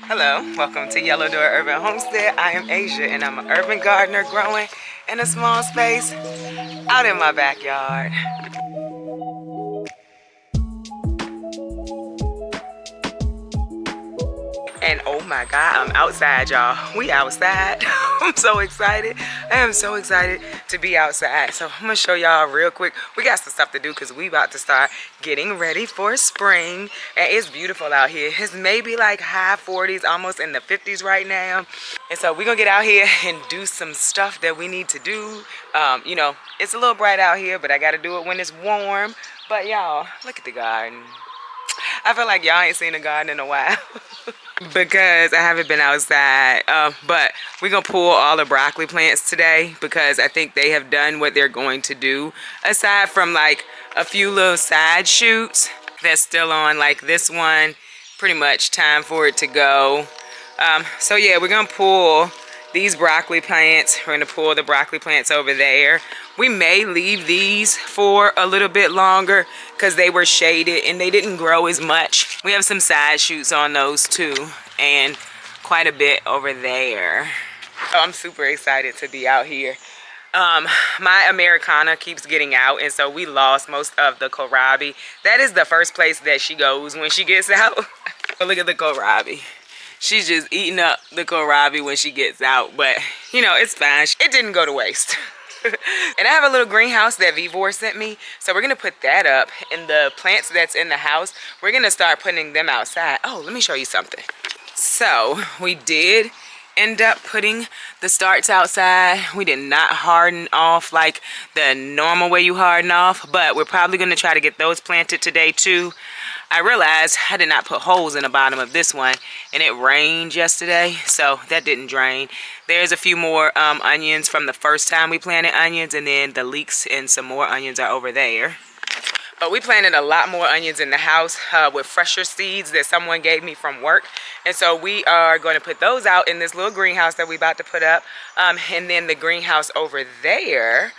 Hello, welcome to Yellow Door Urban Homestead. I am Asia and I'm an urban gardener growing in a small space out in my backyard. And oh my God, I'm outside, y'all. We outside. I'm so excited. I am so excited to be outside. So I'm gonna show y'all real quick. We got some stuff to do because we about to start getting ready for spring. And it's beautiful out here. It's maybe like high 40s, almost in the 50s right now. And so we're gonna get out here and do some stuff that we need to do. You know, it's a little bright out here, but I gotta do it when it's warm. But y'all, look at the garden. I feel like y'all ain't seen a garden in a while. Because I haven't been outside, but we're gonna pull all the broccoli plants today because I think they have done what they're going to do, aside from like a few little side shoots that's still on, like this one. Pretty much time for it to go. So yeah, we're gonna pull these broccoli plants. We're gonna pull the broccoli plants over there. We may leave these for a little bit longer because they were shaded and they didn't grow as much. We have some side shoots on those too, and quite a bit over there. So I'm super excited to be out here. My Americana keeps getting out, and so we lost most of the kohlrabi. That is the first place that she goes when she gets out. But look at the kohlrabi. She's just eating up the kohlrabi when she gets out, but you know, it's fine. It didn't go to waste. And I have a little greenhouse that Vevor sent me, so we're gonna put that up. And the plants that's in the house, we're gonna start putting them outside. Oh, let me show you something. So we did end up putting the starts outside. We did not harden off like the normal way you harden off, but we're probably gonna try to get those planted today too. I realized I did not put holes in the bottom of this one, and it rained yesterday, so that didn't drain. There's a few more onions from the first time we planted onions, and then the leeks and some more onions are over there. But we planted a lot more onions in the house with fresher seeds that someone gave me from work. And so we are going to put those out in this little greenhouse that we're about to put up. And then the greenhouse over there,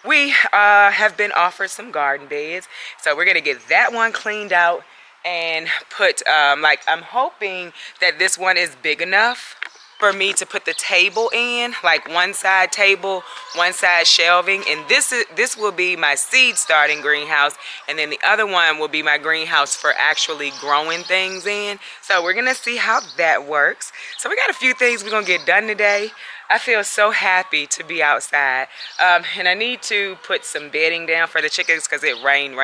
we have been offered some garden beds. So we're going to get that one cleaned out and put, like, I'm hoping that this one is big enough for me to put the table in, like one side table, one side shelving. And this will be my seed starting greenhouse, and then the other one will be my greenhouse for actually growing things in. So we're gonna see how that works. So we got a few things we're gonna get done today. I feel so happy to be outside. And I need to put some bedding down for the chickens because it rained.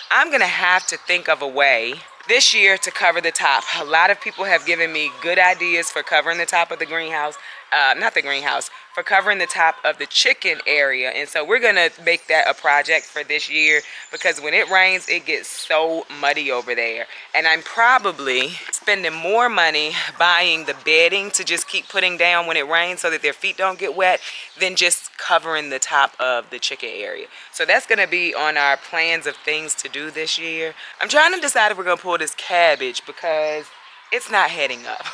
I'm gonna have to think of a way this year to cover the top. A lot of people have given me good ideas for covering the top of the greenhouse, not the greenhouse, for covering the top of the chicken area. And so we're gonna make that a project for this year, because when it rains, it gets so muddy over there. And I'm probably spending more money buying the bedding to just keep putting down when it rains so that their feet don't get wet than just covering the top of the chicken area. So that's gonna be on our plans of things to do this year. I'm trying to decide if we're gonna pull this cabbage because it's not heading up.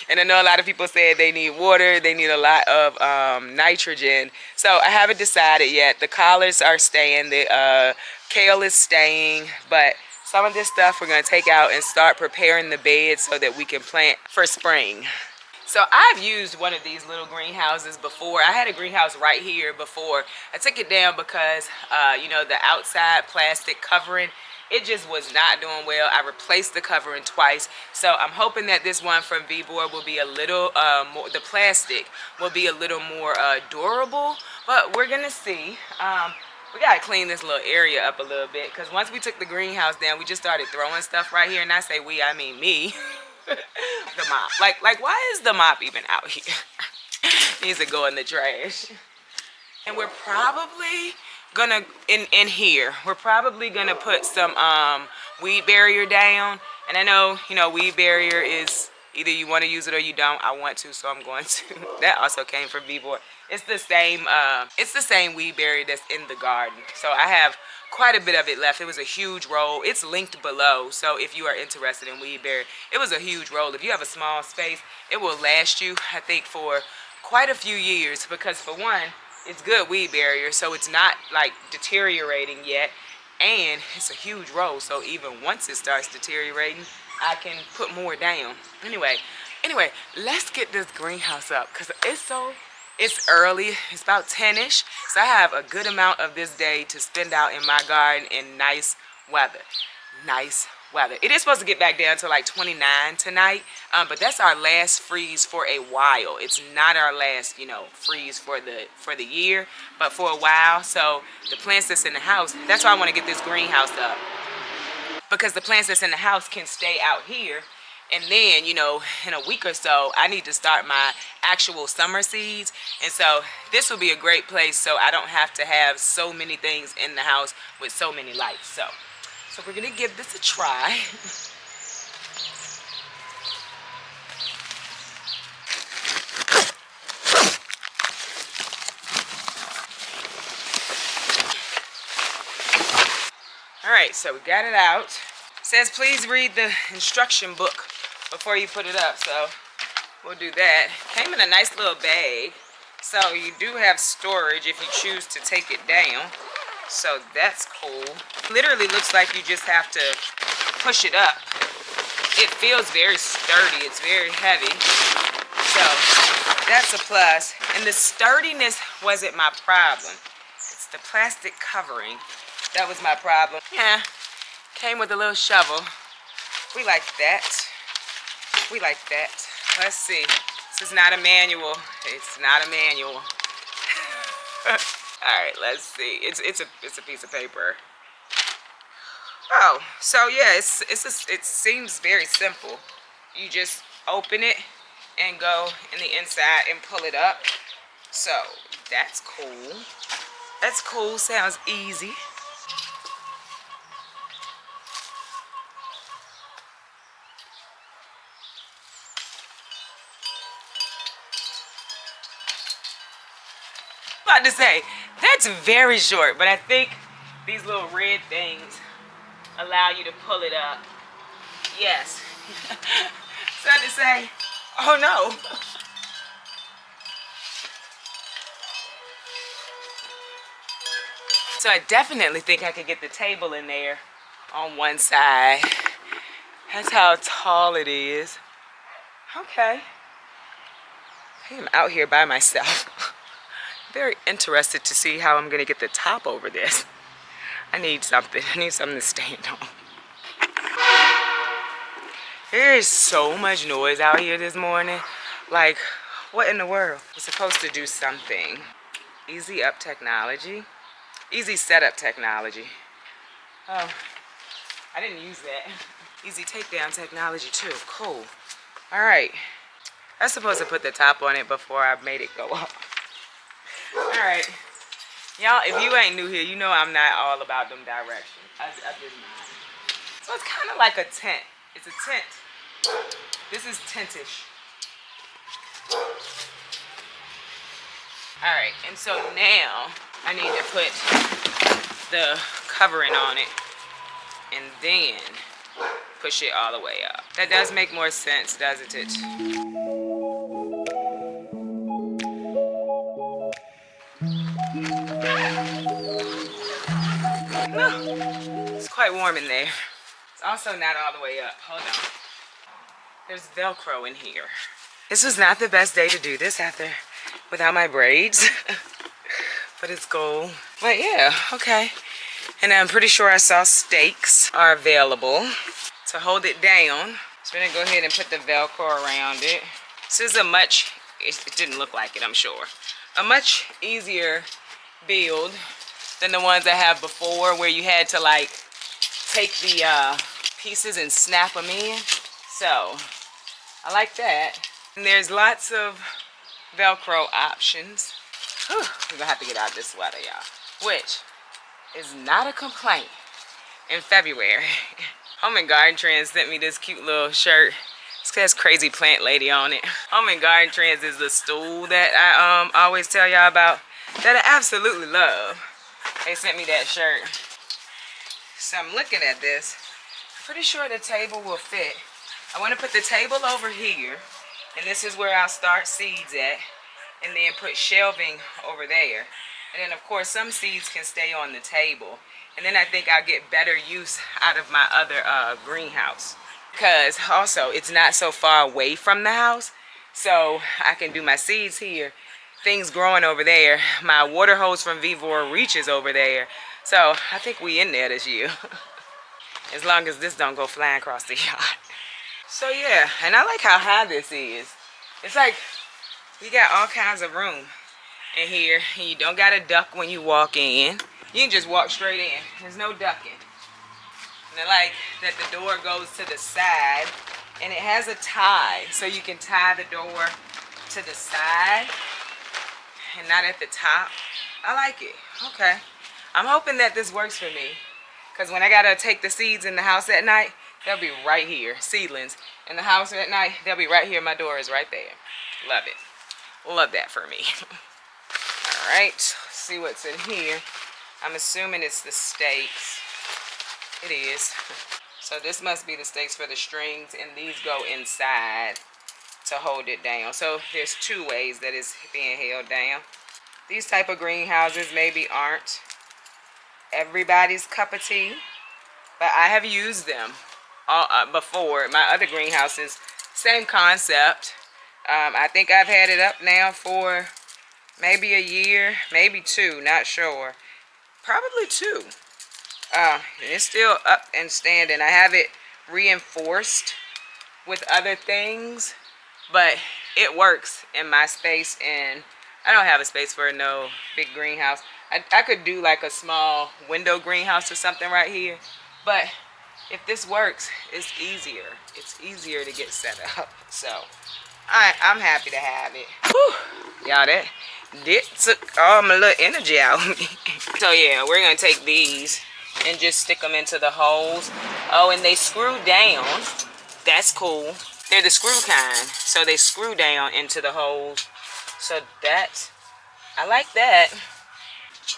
And I know a lot of people said they need water, they need a lot of nitrogen. So I haven't decided yet. The collards are staying, the kale is staying, but some of this stuff we're gonna take out and start preparing the beds so that we can plant for spring. So I've used one of these little greenhouses before. I had a greenhouse right here before. I took it down because, you know, the outside plastic covering, it just was not doing well. I replaced the covering twice. So I'm hoping that this one from Vevor will be a little more, the plastic will be a little more durable, but we're gonna see. We gotta clean this little area up a little bit, because once we took the greenhouse down, we just started throwing stuff right here. And I say we, I mean me. The mop. Like why is the mop even out here? Needs to go in the trash. And we're probably gonna in here we're probably gonna put some weed barrier down. And I know, you know, weed barrier is either you want to use it or you don't. I want to, so I'm going to. That also came from Vevor. It's the same weed barrier that's in the garden. So I have quite a bit of it left. It was a huge roll. It's linked below, so if you are interested in weed barrier, it was a huge roll. If you have a small space, it will last you, I think, for quite a few years, because for one, it's good weed barrier, so it's not like deteriorating yet, and it's a huge roll, so even once it starts deteriorating, I can put more down. Anyway, let's get this greenhouse up because it's early. It's about 10-ish. So I have a good amount of this day to spend out in my garden in nice weather. Nice weather. It is supposed to get back down to like 29 tonight, but that's our last freeze for a while. It's not our last, freeze for the year, but for a while. So the plants that's in the house, that's why I want to get this greenhouse up, because the plants that's in the house can stay out here. And then, in a week or so, I need to start my actual summer seeds. And so this will be a great place so I don't have to have so many things in the house with so many lights. So we're gonna give this a try. All right, so we got it out. It says please read the instruction book before you put it up, so we'll do that. Came in a nice little bag, so you do have storage if you choose to take it down. So that's cool. Literally looks like you just have to push it up. It feels very sturdy. It's very heavy. So that's a plus. And the sturdiness wasn't my problem. It's the plastic covering. That was my problem. Yeah, came with a little shovel. We like that. We like that. Let's see. This is not a manual. It's not a manual. All right, let's see. It's a piece of paper. Oh, so yeah, it seems very simple. You just open it and go in the inside and pull it up. So that's cool. That's cool. Sounds easy. About to say that's very short, but I think these little red things allow you to pull it up. Yes. So I had to say, oh no. So I definitely think I could get the table in there on one side. That's how tall it is. Okay. I am out here by myself. Very interested to see how I'm gonna get the top over this. I need something to stand on. There is so much noise out here this morning. Like, what in the world? We're supposed to do something. Easy up technology. Easy setup technology. Oh, I didn't use that. Easy takedown technology too, cool. All right, I was supposed to put the top on it before I made it go up. All right, y'all, if you ain't new here, you know I'm not all about them directions. I didn't mind. So it's kind of like a tent. It's a tent. This is tentish. All right, and so now I need to put the covering on it and then push it all the way up. That does make more sense, doesn't it? It's quite warm in there. It's also not all the way up. Hold on. There's Velcro in here. This was not the best day to do this without my braids. But it's cool. But yeah, okay. And I'm pretty sure I saw stakes are available to hold it down. So we're gonna go ahead and put the Velcro around it. This is it didn't look like it, I'm sure. A much easier build than the ones I have before, where you had to like take the pieces and snap them in. So I like that. And there's lots of Velcro options. Whew, we're gonna have to get out of this weather, y'all, which is not a complaint in February. Home and Garden Trends sent me this cute little shirt. It has Crazy Plant Lady on it. Home and Garden Trends is the stool that I always tell y'all about, that I absolutely love. They sent me that shirt. So I'm looking at this. I'm pretty sure the table will fit. I want to put the table over here, and this is where I'll start seeds at, and then put shelving over there. And then of course some seeds can stay on the table. And then I think I'll get better use out of my other greenhouse. because also it's not so far away from the house, so I can do my seeds here. Things growing over there. My water hose from Vevor reaches over there, so I think we in there this year. As long as this don't go flying across the yard. So yeah, and I like how high this is. It's like you got all kinds of room in here, and you don't gotta duck when you walk in. You can just walk straight in. There's no ducking. And I like that the door goes to the side, and it has a tie, so you can tie the door to the side and not at the top. I like it. Okay. I'm hoping that this works for me, because when I gotta take the seeds in the house at night, they'll be right here. Seedlings in the house at night, they'll be right here. My door is right there. Love it. Love that for me. All right, let's see what's in here. I'm assuming it's the stakes. It is. So this must be the stakes for the strings, and these go inside to hold it down. So there's two ways that it's being held down. These type of greenhouses maybe aren't everybody's cup of tea, but I have used them before. My other greenhouses, same concept. I think I've had it up now for maybe a year, maybe two, not sure. Probably two. It's still up and standing. I have it reinforced with other things, but it works in my space, and I don't have a space for no big greenhouse. I could do like a small window greenhouse or something right here, but if this works, it's easier. It's easier to get set up. So I'm happy to have it. Y'all, that took all my little energy out of me. So yeah, we're gonna take these and just stick them into the holes. Oh, and they screw down. That's cool. They're the screw kind, so they screw down into the holes. So that, I like that,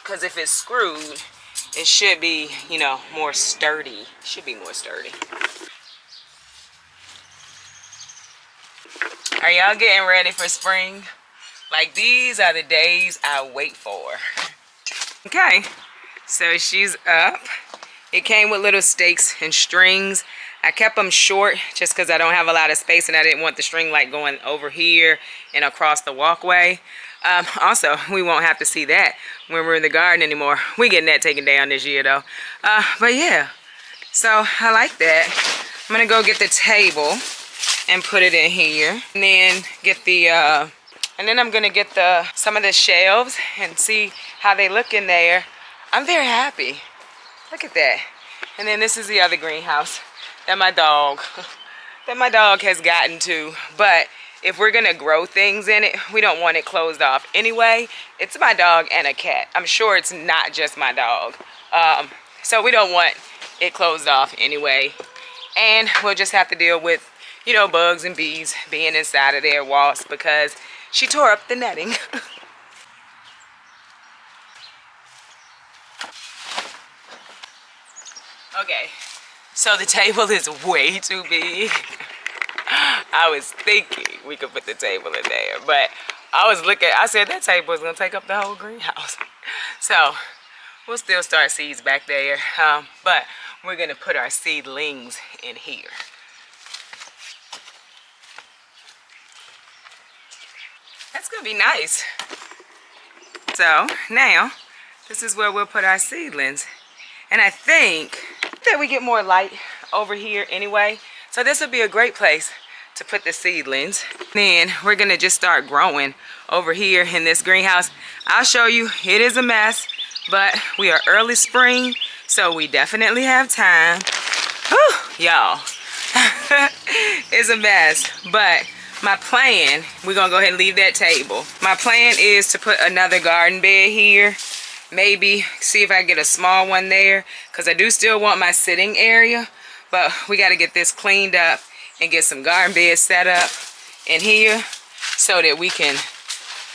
because if it's screwed, it should be, you know, more sturdy. Should be more sturdy. Are y'all getting ready for spring? Like, these are the days I wait for. Okay, so she's up. It came with little stakes and strings. I kept them short just because I don't have a lot of space, and I didn't want the string like going over here and across the walkway. Also, we won't have to see that when we're in the garden anymore. We getting that taken down this year though. But yeah, so I like that. I'm gonna go get the table and put it in here, and then get the and then I'm gonna get some of the shelves and see how they look in there. I'm very happy. Look at that. And then this is the other greenhouse that my dog has gotten to. But if we're gonna grow things in it, we don't want it closed off anyway. It's my dog and a cat. I'm sure it's not just my dog. So we don't want it closed off anyway. And we'll just have to deal with, you know, bugs and bees being inside of there, wasps, because she tore up the netting. Okay, so the table is way too big. I was thinking we could put the table in there, but I said that table is gonna take up the whole greenhouse. So we'll still start seeds back there, but we're gonna put our seedlings in here. That's gonna be nice. So now this is where we'll put our seedlings. And I think that we get more light over here anyway. So this would be a great place to put the seedlings. Then we're gonna just start growing over here in this greenhouse. I'll show you, it is a mess, but we are early spring, so we definitely have time. Y'all, it's a mess, but my plan, we're gonna go ahead and leave that table. My plan is to put another garden bed here. Maybe see if I can get a small one there, because I do still want my sitting area, but we got to get this cleaned up and get some garden beds set up in here so that we can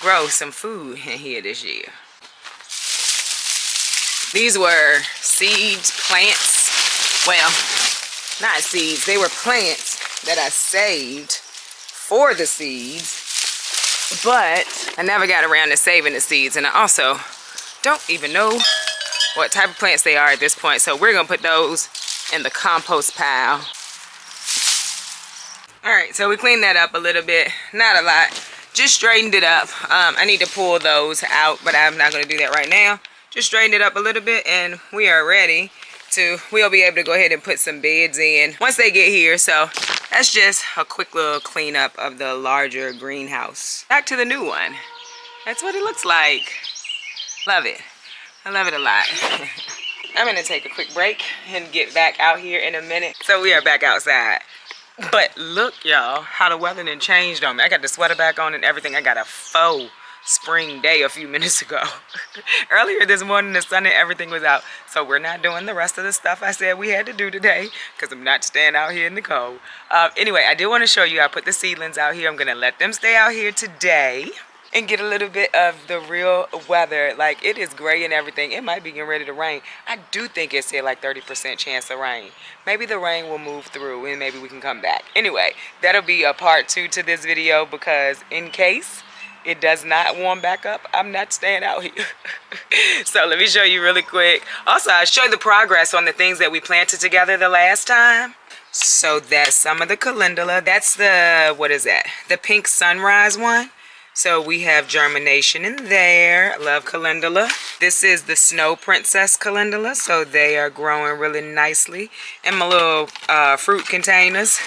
grow some food in here this year. These were seeds, plants. Well, not seeds, they were plants that I saved for the seeds, but I never got around to saving the seeds, and I also don't even know what type of plants they are at this point, so we're gonna put those in the compost pile. All right, so we cleaned that up a little bit, not a lot, just straightened it up. I need to pull those out, but I'm not going to do that right now. Just straightened it up a little bit, and we are ready to, we'll be able to go ahead and put some beds in once they get here. So that's just a quick little cleanup of the larger greenhouse. Back to the new one. That's what it looks like. Love it. I love it a lot. I'm gonna take a quick break and get back out here in a minute. So we are back outside. But look, y'all, how the weather done changed on me. I got the sweater back on and everything. I got a faux spring day a few minutes ago. Earlier this morning, the sun and everything was out. So we're not doing the rest of the stuff I said we had to do today because I'm not staying out here in the cold. Anyway, I did want to show you, I put the seedlings out here. I'm gonna let them stay out here today and get a little bit of the real weather. Like, it is gray and everything. It might be getting ready to rain. I do think it said like 30% chance of rain. Maybe the rain will move through and maybe we can come back. Anyway, that'll be a part 2 to this video, because in case it does not warm back up, I'm not staying out here. So let me show you really quick. Also, I'll show you the progress on the things that we planted together the last time. So that's some of the calendula. That's the, what is that? The pink sunrise one. So we have germination in there. I love calendula. This is the snow princess calendula. So they are growing really nicely in my little fruit containers.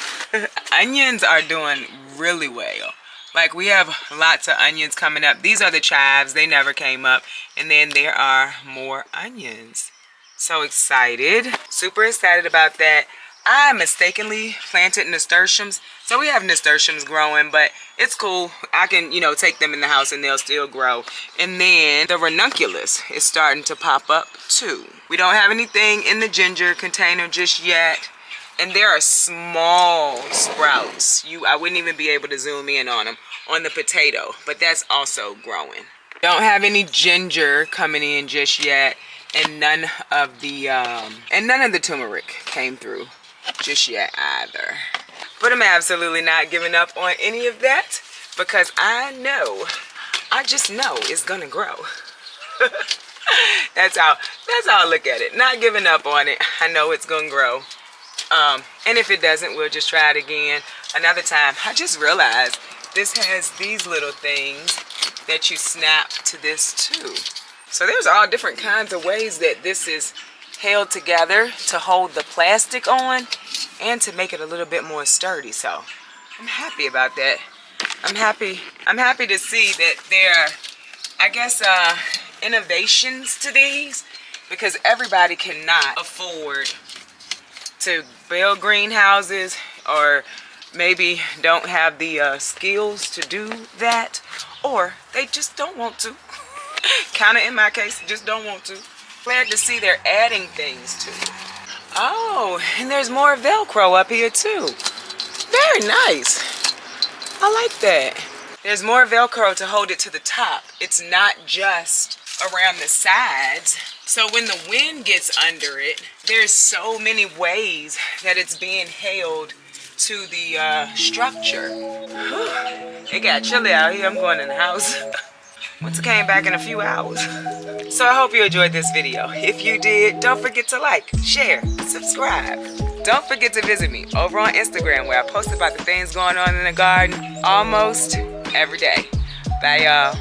Onions are doing really well. Like, we have lots of onions coming up. These are the chives. They never came up. And then there are more onions. So excited. Super excited about that. I mistakenly planted nasturtiums. So we have nasturtiums growing, but it's cool. I can, you know, take them in the house and they'll still grow. And then the ranunculus is starting to pop up too. We don't have anything in the ginger container just yet. And there are small sprouts. I wouldn't even be able to zoom in on them on the potato, but that's also growing. Don't have any ginger coming in just yet, and none of the turmeric came through just yet either. But I'm absolutely not giving up on any of that, because I just know it's gonna grow. That's how I look at it. Not giving up on it. I know it's gonna grow. And if it doesn't, we'll just try it again another time. I just realized this has these little things that you snap to this too. So there's all different kinds of ways that this is held together to hold the plastic on and to make it a little bit more sturdy. So I'm happy about that. I'm happy to see that there are, I guess, innovations to these, because everybody cannot afford to build greenhouses, or maybe don't have the skills to do that, or they just don't want to. Kind of in my case, just don't want to. Glad to see they're adding things to it. Oh, and there's more Velcro up here too. Very nice. I like that. There's more Velcro to hold it to the top. It's not just around the sides. So when the wind gets under it, there's so many ways that it's being held to the structure. Whew. It got chilly out here. I'm going in the house. Once I came back in a few hours. So I hope you enjoyed this video. If you did, don't forget to like, share, subscribe. Don't forget to visit me over on Instagram, where I post about the things going on in the garden almost every day. Bye, y'all.